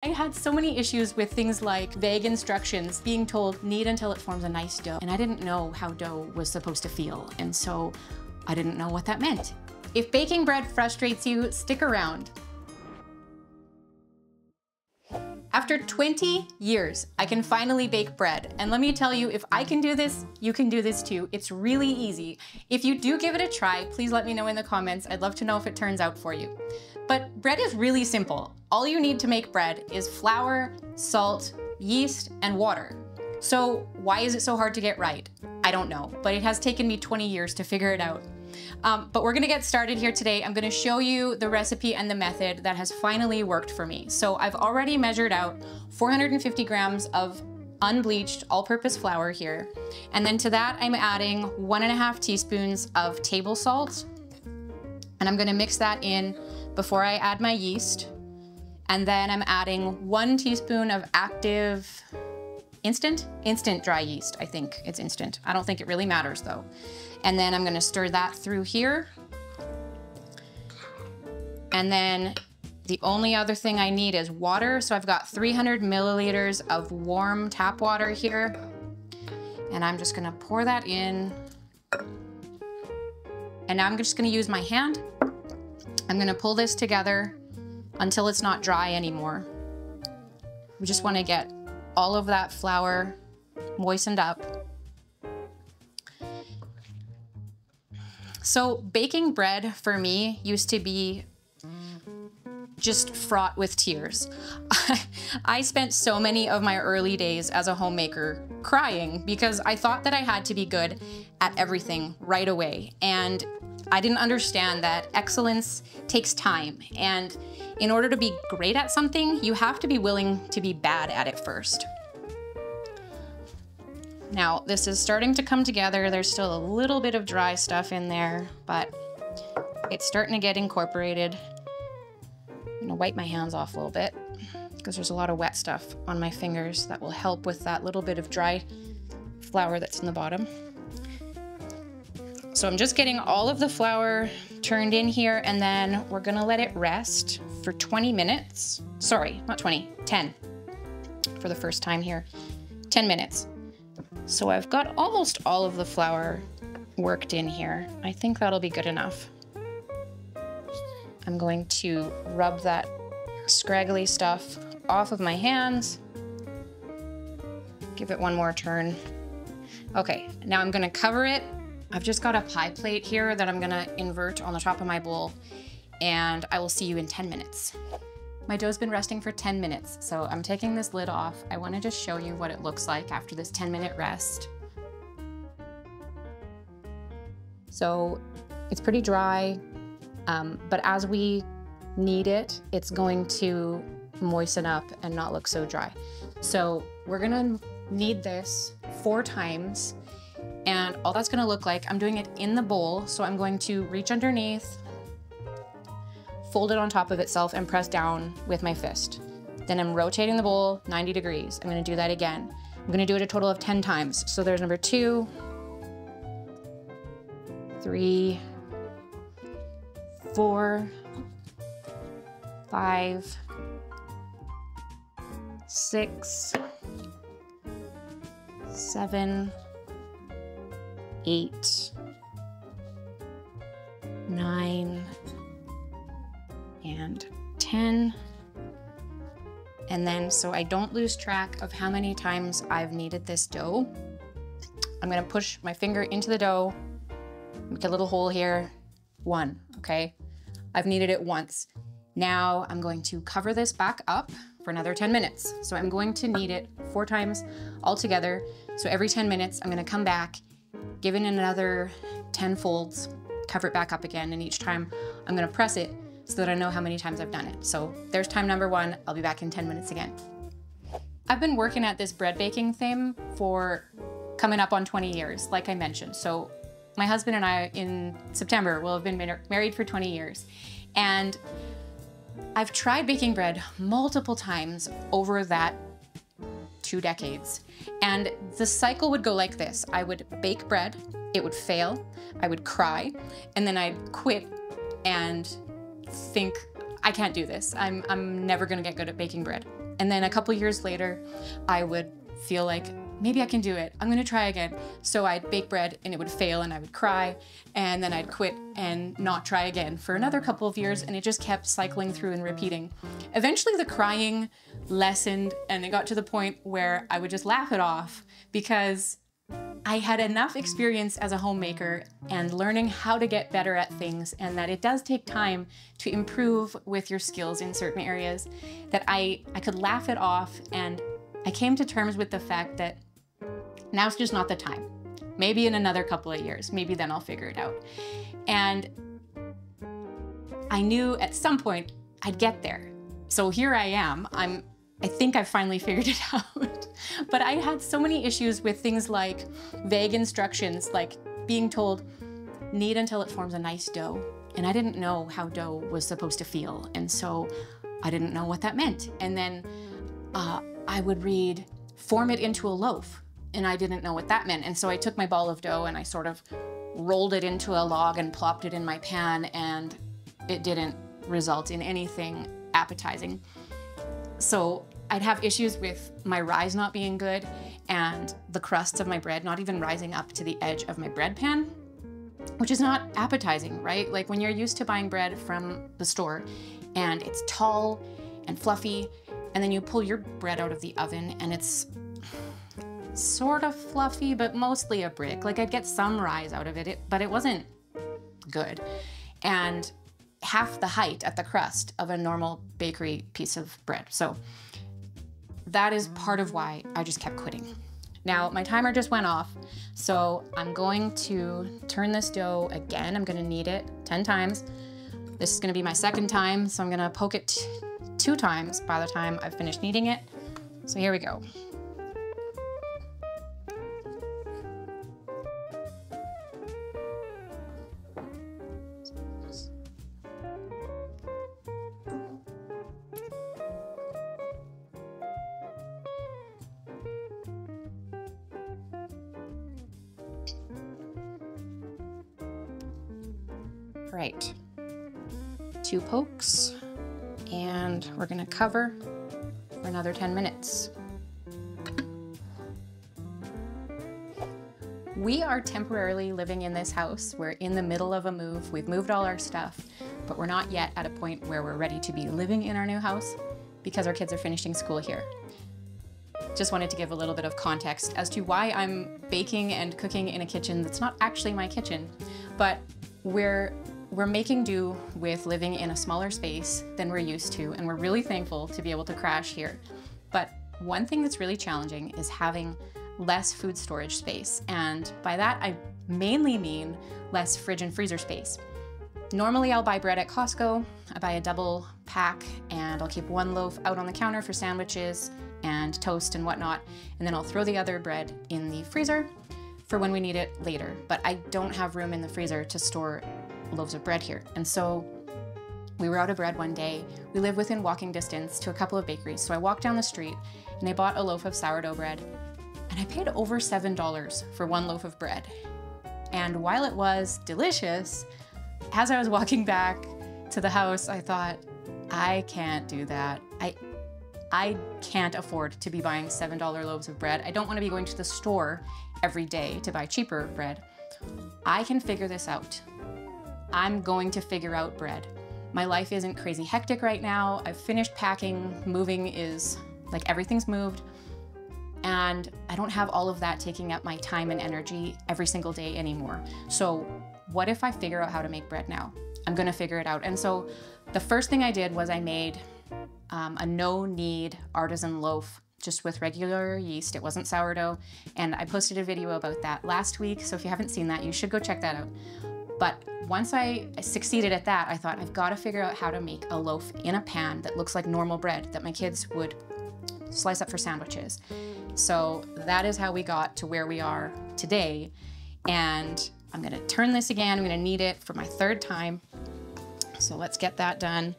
I had so many issues with things like vague instructions, being told knead until it forms a nice dough. And I didn't know how dough was supposed to feel. And so I didn't know what that meant. If baking bread frustrates you, stick around. After 20 years, I can finally bake bread. And let me tell you, if I can do this, you can do this too. It's really easy. If you do give it a try, please let me know in the comments. I'd love to know if it turns out for you. But bread is really simple. All you need to make bread is flour, salt, yeast, and water. So why is it so hard to get right? I don't know, but it has taken me 20 years to figure it out. But we're gonna get started here today. I'm gonna show you the recipe and the method that has finally worked for me. So I've already measured out 450 grams of unbleached all-purpose flour here. And then to that, I'm adding 1.5 teaspoons of table salt. And I'm gonna mix that in before I add my yeast. And then I'm adding 1 teaspoon of active instant dry yeast. I think it's instant. I don't think it really matters though. And then I'm gonna stir that through here. And then the only other thing I need is water. So I've got 300 milliliters of warm tap water here. And I'm just gonna pour that in. And now I'm just gonna use my hand. I'm gonna pull this together until it's not dry anymore. We just wanna get all of that flour moistened up. So baking bread for me used to be just fraught with tears. I spent so many of my early days as a homemaker crying because I thought that I had to be good at everything right away. And I didn't understand that excellence takes time. And in order to be great at something, you have to be willing to be bad at it first. Now, this is starting to come together. There's still a little bit of dry stuff in there, but it's starting to get incorporated. I'm gonna wipe my hands off a little bit because there's a lot of wet stuff on my fingers that will help with that little bit of dry flour that's in the bottom. So I'm just getting all of the flour turned in here, and then we're gonna let it rest for 20 minutes. Sorry, not 20, 10 for the first time here, 10 minutes. So I've got almost all of the flour worked in here. I think that'll be good enough. I'm going to rub that scraggly stuff off of my hands. Give it one more turn. Okay, now I'm gonna cover it. I've just got a pie plate here that I'm gonna invert on the top of my bowl, and I will see you in 10 minutes. My dough's been resting for 10 minutes, so I'm taking this lid off. I wanna just show you what it looks like after this 10-minute rest. So it's pretty dry, but as we knead it, it's going to moisten up and not look so dry. So we're gonna knead this 4 times, and all that's gonna look like, I'm doing it in the bowl, so I'm going to reach underneath, fold it on top of itself, and press down with my fist. Then I'm rotating the bowl 90 degrees. I'm gonna do that again. I'm gonna do it a total of 10 times. So there's number 2, 3, 4, 5, 6, 7, 8, 9, and 10. And then, so I don't lose track of how many times I've kneaded this dough, I'm gonna push my finger into the dough, make a little hole here, 1, okay? I've kneaded it once. Now I'm going to cover this back up for another 10 minutes. So I'm going to knead it 4 times all together. So every 10 minutes, I'm gonna come back, give it another 10 folds, cover it back up again, and each time I'm gonna press it so that I know how many times I've done it. So there's time number 1. I'll be back in 10 minutes again. I've been working at this bread baking thing for coming up on 20 years, like I mentioned. So my husband and I in September will have been married for 20 years. And I've tried baking bread multiple times over that 2 decades. And the cycle would go like this. I would bake bread, it would fail, I would cry, and then I'd quit and think, I can't do this. I'm never gonna get good at baking bread. And then a couple years later, I would feel like, maybe I can do it. I'm gonna try again. So I'd bake bread and it would fail and I would cry, and then I'd quit and not try again for another couple of years, and it just kept cycling through and repeating. Eventually the crying lessened and it got to the point where I would just laugh it off because I had enough experience as a homemaker and learning how to get better at things, and that it does take time to improve with your skills in certain areas, that I could laugh it off, and I came to terms with the fact that now's just not the time. Maybe in another couple of years, maybe then I'll figure it out. And I knew at some point I'd get there. So here I am. I think I've finally figured it out. But I had so many issues with things like vague instructions, like being told, knead until it forms a nice dough. And I didn't know how dough was supposed to feel. And so I didn't know what that meant. And then I would read, form it into a loaf. And I didn't know what that meant. And so I took my ball of dough and I sort of rolled it into a log and plopped it in my pan, and it didn't result in anything appetizing. So I'd have issues with my rise not being good and the crusts of my bread not even rising up to the edge of my bread pan, which is not appetizing, right? Like when you're used to buying bread from the store and it's tall and fluffy, and then you pull your bread out of the oven and it's sort of fluffy, but mostly a brick. Like I'd get some rise out of it, but it wasn't good. And half the height at the crust of a normal bakery piece of bread. So that is part of why I just kept quitting. Now my timer just went off, so I'm going to turn this dough again. I'm gonna knead it 10 times. This is gonna be my second time, so I'm gonna poke it 2 times by the time I've finished kneading it. So here we go. Right, 2 pokes, and we're gonna cover for another 10 minutes. We are temporarily living in this house. We're in the middle of a move. We've moved all our stuff, but we're not yet at a point where we're ready to be living in our new house because our kids are finishing school here. Just wanted to give a little bit of context as to why I'm baking and cooking in a kitchen that's not actually my kitchen, but we're making do with living in a smaller space than we're used to, and we're really thankful to be able to crash here. But one thing that's really challenging is having less food storage space, and by that I mainly mean less fridge and freezer space. Normally I'll buy bread at Costco. I buy a double pack and I'll keep 1 loaf out on the counter for sandwiches and toast and whatnot, and then I'll throw the other bread in the freezer for when we need it later. But I don't have room in the freezer to store loaves of bread here. And so we were out of bread one day. We live within walking distance to a couple of bakeries. So I walked down the street and I bought a loaf of sourdough bread, and I paid over $7 for 1 loaf of bread. And while it was delicious, as I was walking back to the house, I thought, I can't do that. I can't afford to be buying $7 loaves of bread. I don't want to be going to the store every day to buy cheaper bread. I can figure this out. I'm going to figure out bread. My life isn't crazy hectic right now. I've finished packing. Moving is like everything's moved. And I don't have all of that taking up my time and energy every single day anymore. So what if I figure out how to make bread now? I'm gonna figure it out. And so the first thing I did was I made a no-knead artisan loaf just with regular yeast. It wasn't sourdough. And I posted a video about that last week. So if you haven't seen that, you should go check that out. But once I succeeded at that, I thought I've got to figure out how to make a loaf in a pan that looks like normal bread that my kids would slice up for sandwiches. So that is how we got to where we are today. And I'm gonna turn this again. I'm gonna knead it for my 3rd time. So let's get that done.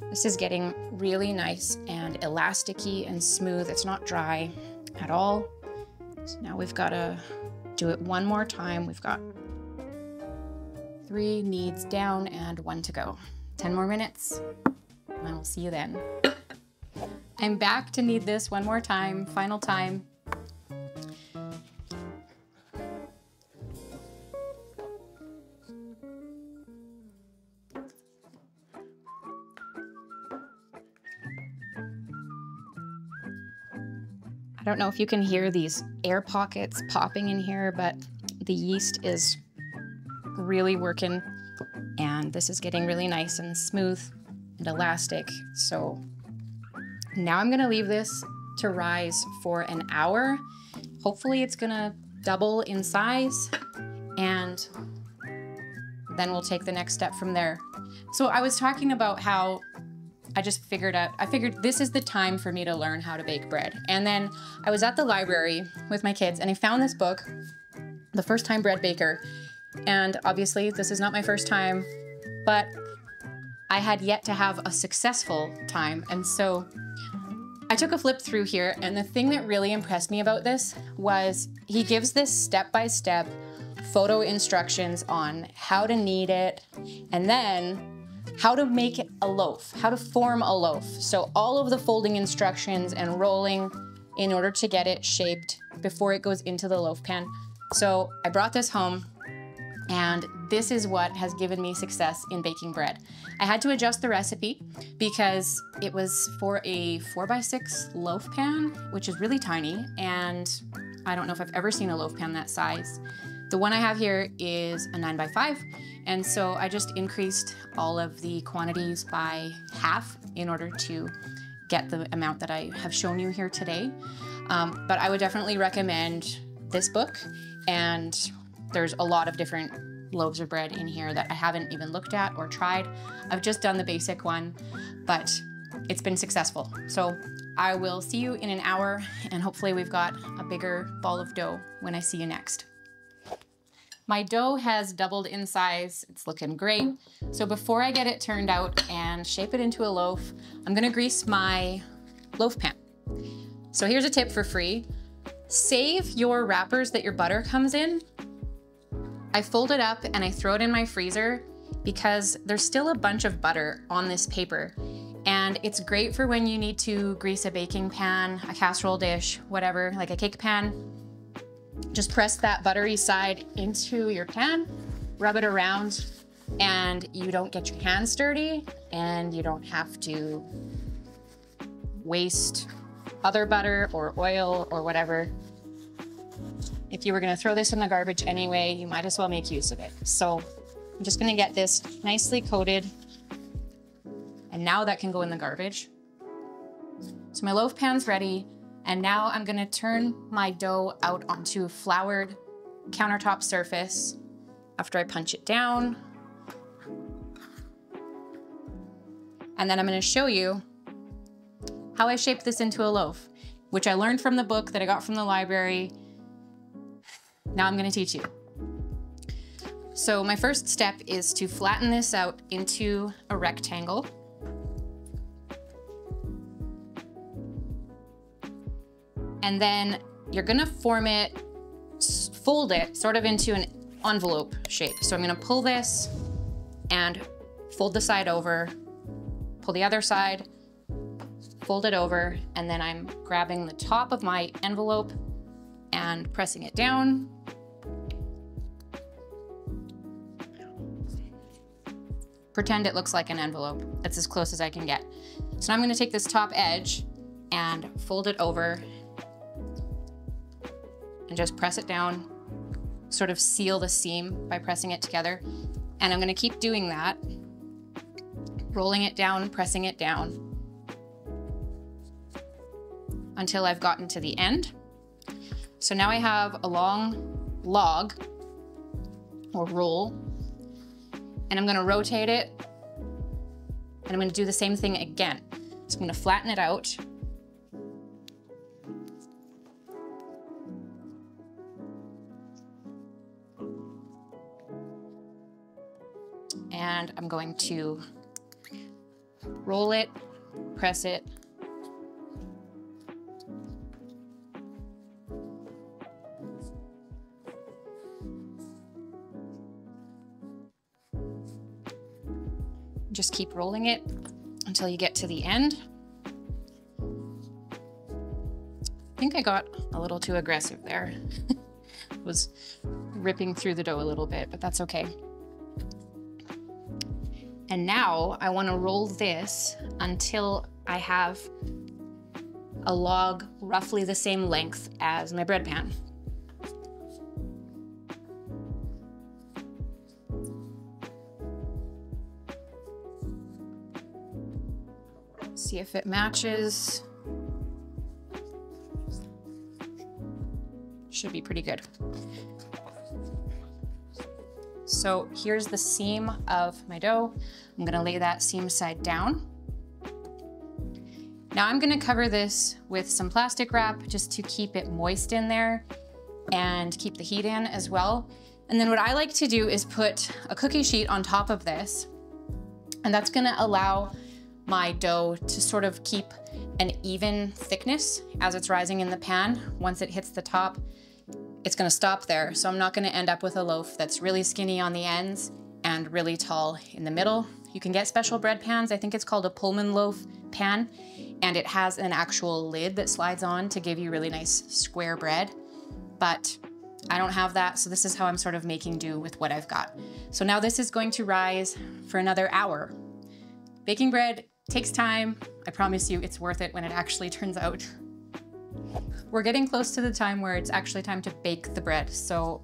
This is getting really nice and elasticy and smooth. It's not dry at all. So now we've got to do it one more time. We've got 3 kneads down and 1 to go. 10 more minutes, and I will see you then. I'm back to knead this one more time, final time. I don't know if you can hear these air pockets popping in here, but the yeast is really working, and this is getting really nice and smooth and elastic. So now I'm gonna leave this to rise for an hour. Hopefully it's gonna double in size, and then we'll take the next step from there. So I was talking about how I figured this is the time for me to learn how to bake bread. And then I was at the library with my kids and I found this book, The First Time Bread Baker. And obviously this is not my first time, but I had yet to have a successful time. And so I took a flip through here, and the thing that really impressed me about this was he gives this step-by-step photo instructions on how to knead it, and then how to make a loaf, how to form a loaf. So all of the folding instructions and rolling in order to get it shaped before it goes into the loaf pan. So I brought this home, and this is what has given me success in baking bread. I had to adjust the recipe because it was for a 4x6 loaf pan, which is really tiny, and I don't know if I've ever seen a loaf pan that size. The one I have here is a 9x5, and so I just increased all of the quantities by half in order to get the amount that I have shown you here today. But I would definitely recommend this book, and there's a lot of different loaves of bread in here that I haven't even looked at or tried. I've just done the basic one, but it's been successful. So I will see you in an hour, and hopefully we've got a bigger ball of dough when I see you next. My dough has doubled in size. It's looking great. So before I get it turned out and shape it into a loaf, I'm gonna grease my loaf pan. So here's a tip for free. Save your wrappers that your butter comes in. I fold it up and I throw it in my freezer because there's still a bunch of butter on this paper. And it's great for when you need to grease a baking pan, a casserole dish, whatever, like a cake pan. Just press that buttery side into your pan, rub it around, and you don't get your hands dirty, and you don't have to waste other butter or oil or whatever. If you were gonna throw this in the garbage anyway, you might as well make use of it. So I'm just gonna get this nicely coated, and now that can go in the garbage. So my loaf pan's ready. And now I'm gonna turn my dough out onto a floured countertop surface after I punch it down. And then I'm gonna show you how I shape this into a loaf, which I learned from the book that I got from the library. Now I'm gonna teach you. So my first step is to flatten this out into a rectangle. And then you're gonna fold it sort of into an envelope shape. So I'm gonna pull this and fold the side over, pull the other side, fold it over, and then I'm grabbing the top of my envelope and pressing it down. Pretend it looks like an envelope. That's as close as I can get. So now I'm gonna take this top edge and fold it over and just press it down, sort of seal the seam by pressing it together. And I'm gonna keep doing that, rolling it down, pressing it down, until I've gotten to the end. So now I have a long log or roll, and I'm gonna rotate it, and I'm gonna do the same thing again. So I'm gonna flatten it out, and I'm going to roll it, press it. Just keep rolling it until you get to the end. I think I got a little too aggressive there. Was ripping through the dough a little bit, but that's okay. And now I want to roll this until I have a log roughly the same length as my bread pan. See if it matches. Should be pretty good. So here's the seam of my dough. I'm gonna lay that seam side down. Now I'm gonna cover this with some plastic wrap just to keep it moist in there and keep the heat in as well. And then what I like to do is put a cookie sheet on top of this, and that's gonna allow my dough to sort of keep an even thickness as it's rising in the pan. Once it hits the top, it's gonna stop there. So I'm not gonna end up with a loaf that's really skinny on the ends and really tall in the middle. You can get special bread pans. I think it's called a Pullman loaf pan, and it has an actual lid that slides on to give you really nice square bread. But I don't have that, so this is how I'm sort of making do with what I've got. So now this is going to rise for another hour. Baking bread takes time. I promise you it's worth it when it actually turns out. We're getting close to the time where it's actually time to bake the bread. So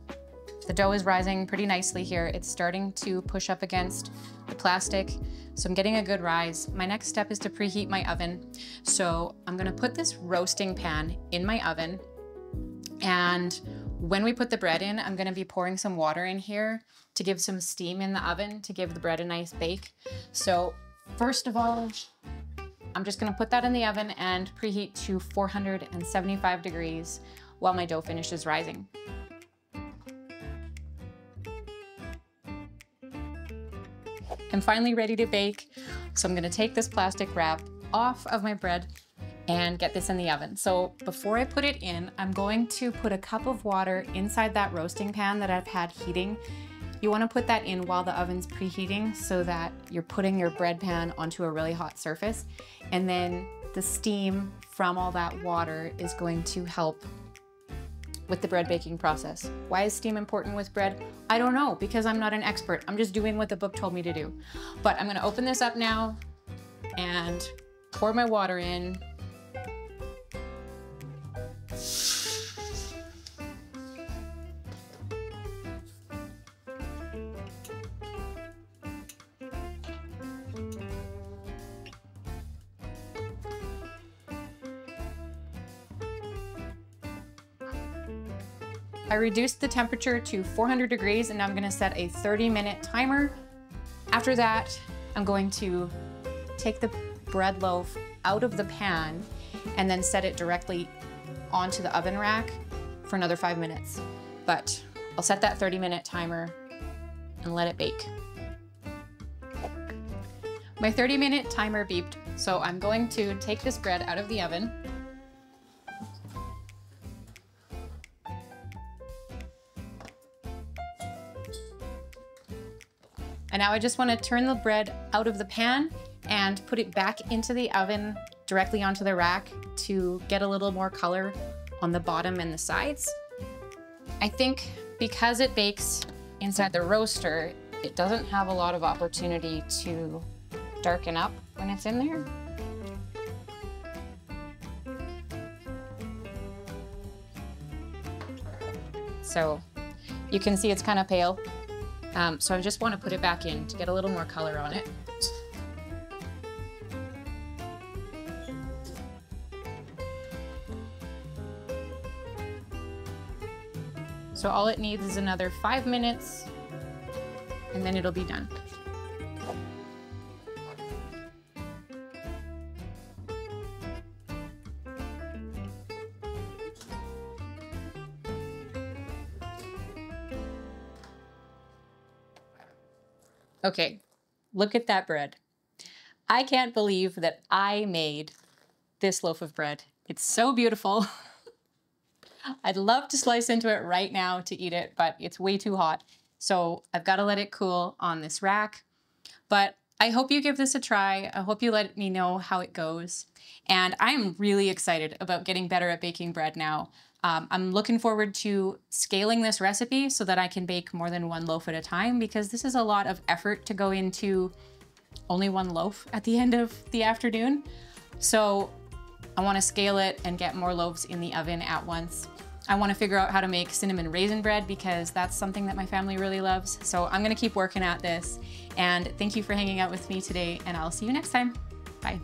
the dough is rising pretty nicely here. It's starting to push up against the plastic. So I'm getting a good rise. My next step is to preheat my oven. So I'm gonna put this roasting pan in my oven. And when we put the bread in, I'm gonna be pouring some water in here to give some steam in the oven to give the bread a nice bake. So first of all, I'm just gonna put that in the oven and preheat to 475 degrees while my dough finishes rising. I'm finally ready to bake. So I'm gonna take this plastic wrap off of my bread and get this in the oven. So before I put it in, I'm going to put a cup of water inside that roasting pan that I've had heating. You want to put that in while the oven's preheating so that you're putting your bread pan onto a really hot surface. And then the steam from all that water is going to help with the bread baking process. Why is steam important with bread? I don't know, because I'm not an expert. I'm just doing what the book told me to do. But I'm gonna open this up now and pour my water in. I reduced the temperature to 400 degrees and now I'm gonna set a 30-minute timer. After that, I'm going to take the bread loaf out of the pan and then set it directly onto the oven rack for another 5 minutes. But I'll set that 30-minute timer and let it bake. My 30-minute timer beeped, so I'm going to take this bread out of the oven. And now I just want to turn the bread out of the pan and put it back into the oven directly onto the rack to get a little more color on the bottom and the sides. I think because it bakes inside the roaster, it doesn't have a lot of opportunity to darken up when it's in there. So you can see it's kind of pale. So I just want to put it back in to get a little more color on it. So all it needs is another 5 minutes and then it'll be done. Okay, look at that bread. I can't believe that I made this loaf of bread. It's so beautiful. I'd love to slice into it right now to eat it, but it's way too hot. So I've got to let it cool on this rack. But I hope you give this a try. I hope you let me know how it goes. And I'm really excited about getting better at baking bread now. I'm looking forward to scaling this recipe so that I can bake more than one loaf at a time, because this is a lot of effort to go into only one loaf at the end of the afternoon. So I want to scale it and get more loaves in the oven at once. I want to figure out how to make cinnamon raisin bread because that's something that my family really loves. So I'm going to keep working at this. And thank you for hanging out with me today, and I'll see you next time. Bye.